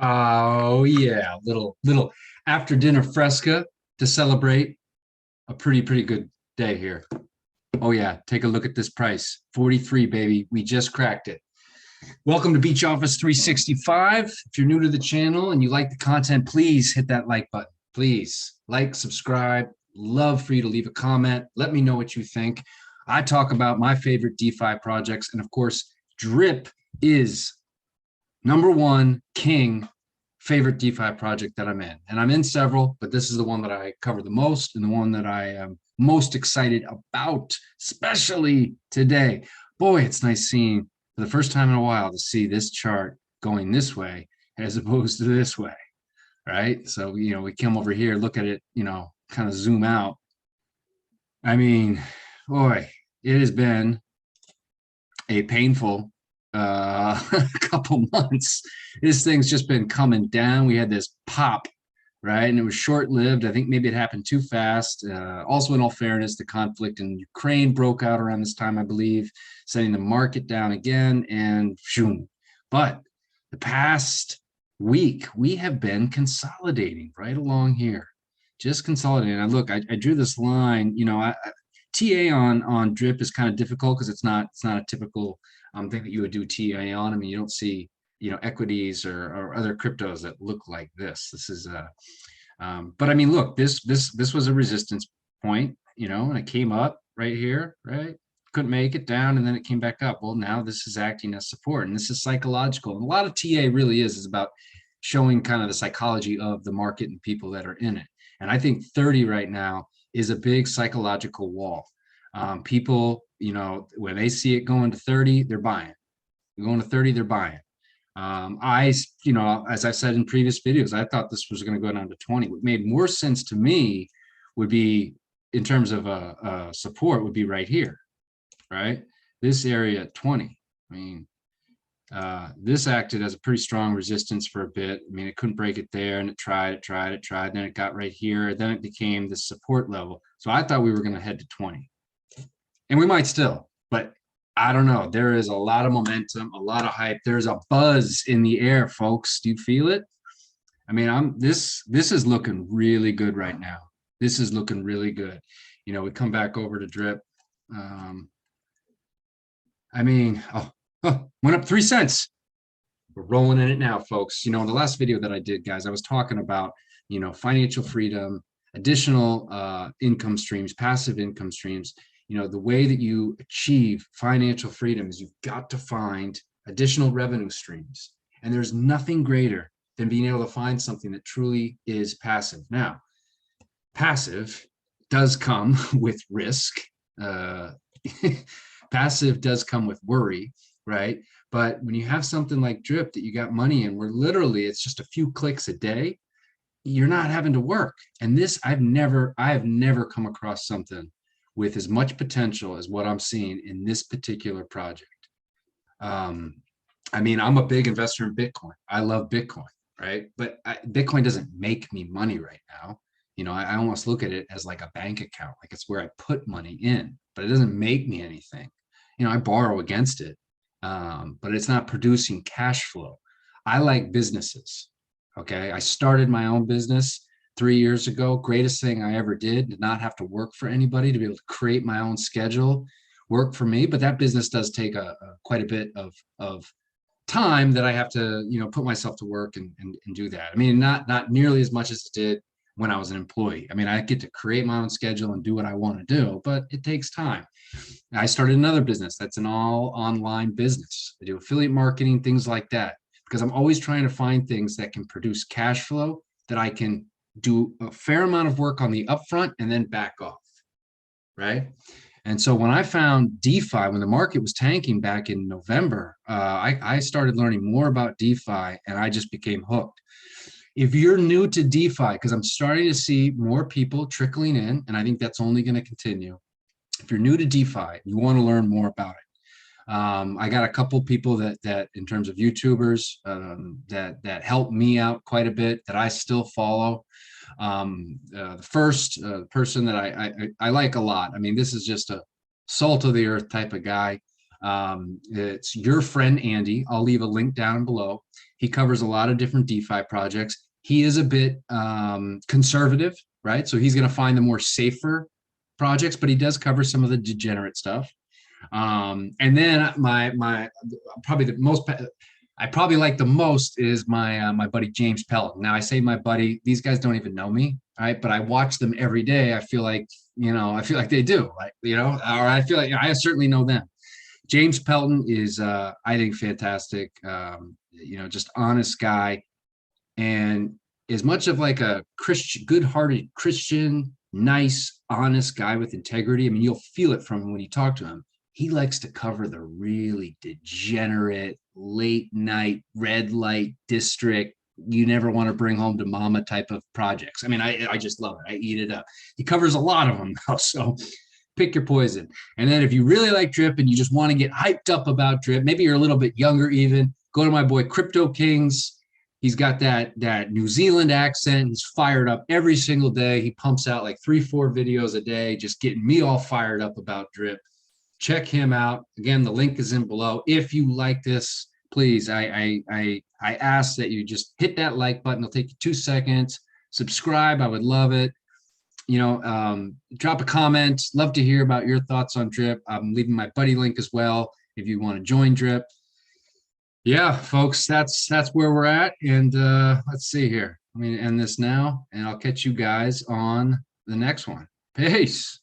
Oh yeah, little after dinner fresca to celebrate a pretty good day here. Oh yeah, take a look at this price. 43, baby. We just cracked it. Welcome to Beach Office 365. If you're new to the channel and you like the content, please hit that like button. Please like, subscribe. Love for you to leave a comment. Let me know what you think. I talk about my favorite DeFi projects, and of course, Drip is number one king favorite DeFi project that I'm in. And I'm in several, but this is the one that I cover the most and the one that I am most excited about, especially today. Boy, it's nice seeing for the first time in a while to see this chart going this way as opposed to this way, right? So, we come over here, look at it, kind of zoom out. I mean, boy, it has been a painful couple months. This thing's just been coming down. We had this pop, right? And it was short-lived. I think maybe it happened too fast. Also, in all fairness, the conflict in Ukraine broke out around this time, I believe, setting the market down again, and shoom. But the past week, we have been consolidating right along here, just consolidating. And look, I drew this line. TA on drip is kind of difficult because it's not a typical thing that you would do TA on. I mean, you don't see equities or other cryptos that look like this. This is but I mean, look, this was a resistance point, and it came up right here, right? Couldn't make it down, and then it came back up. Well, now this is acting as support, and this is psychological. And a lot of TA really is about showing kind of the psychology of the market and people that are in it. And I think 30 right now is a big psychological wall. People, when they see it going to 30, they're buying. Going to 30, they're buying. As I said in previous videos, I thought this was going to go down to 20. What made more sense to me would be, in terms of support, would be right here, right? This area at 20. I mean, this acted as a pretty strong resistance for a bit. I mean, it couldn't break it there, and it tried, then it got right here, then it became the support level. So I thought we were going to head to 20, and we might still, but I don't know. There is a lot of momentum, a lot of hype. There's a buzz in the air, folks. Do you feel it? I mean, this is looking really good right now. This is looking really good. We come back over to drip. I mean, went up 3 cents. We're rolling in it now, folks. In the last video that I did, guys, I was talking about, financial freedom, additional income streams, passive income streams. The way that you achieve financial freedom is you've got to find additional revenue streams. And there's nothing greater than being able to find something that truly is passive. Now, passive does come with risk. Passive does come with worry, right? But when you have something like drip that you got money in, where literally it's just a few clicks a day, you're not having to work. And this, I have never come across something with as much potential as what I'm seeing in this particular project. I mean, I'm a big investor in Bitcoin. I love Bitcoin, right? But Bitcoin doesn't make me money right now. I almost look at it as like a bank account, like it's where I put money in, but it doesn't make me anything. I borrow against it, but it's not producing cash flow. I like businesses, okay? I started my own business 3 years ago. Greatest thing I ever did not have to work for anybody, to be able to create my own schedule, work for me. But that business does take quite a bit of time that I have to, put myself to work and do that. I mean, not nearly as much as it did when I was an employee. I mean, I get to create my own schedule and do what I want to do, but it takes time. I started another business that's an all online business. I do affiliate marketing, things like that, because I'm always trying to find things that can produce cash flow that I can do a fair amount of work on the upfront and then back off, right? And so when I found DeFi, when the market was tanking back in November, I started learning more about DeFi, and I just became hooked. If you're new to DeFi, because I'm starting to see more people trickling in, and I think that's only going to continue. If you're new to DeFi, you want to learn more about it. I got a couple people that in terms of YouTubers that helped me out quite a bit, that I still follow. The first person that I like a lot. I mean, this is just a salt of the earth type of guy. It's your friend Andy. I'll leave a link down below. He covers a lot of different DeFi projects. He is a bit conservative, right? So he's going to find the more safer projects, but he does cover some of the degenerate stuff. And then my probably the most I probably like the most is my buddy James Pelton. Now I say my buddy; these guys don't even know me, right? But I watch them every day. I feel like I feel like they do, like or I feel like I certainly know them. James Pelton is I think fantastic. Just honest guy, and as much of like a Christian, good-hearted Christian, nice, honest guy with integrity. I mean, you'll feel it from when you talk to him. He likes to cover the really degenerate, late night, red light district, you never want to bring home to mama type of projects. I mean, I just love it. I eat it up. He covers a lot of them though, so pick your poison. And then if you really like drip and you just want to get hyped up about drip, maybe you're a little bit younger even, go to my boy Crypto Kings. He's got that New Zealand accent. He's fired up every single day. He pumps out like 3-4 videos a day, just getting me all fired up about drip. Check him out. Again, the link is in below. If you like this, please, I ask that you just hit that like button. It'll take you 2 seconds. Subscribe. I would love it. Drop a comment. Love to hear about your thoughts on drip. I'm leaving my buddy link as well if you want to join drip. Yeah, folks, that's where we're at. And let's see here. I'm going to end this now, and I'll catch you guys on the next one. Peace.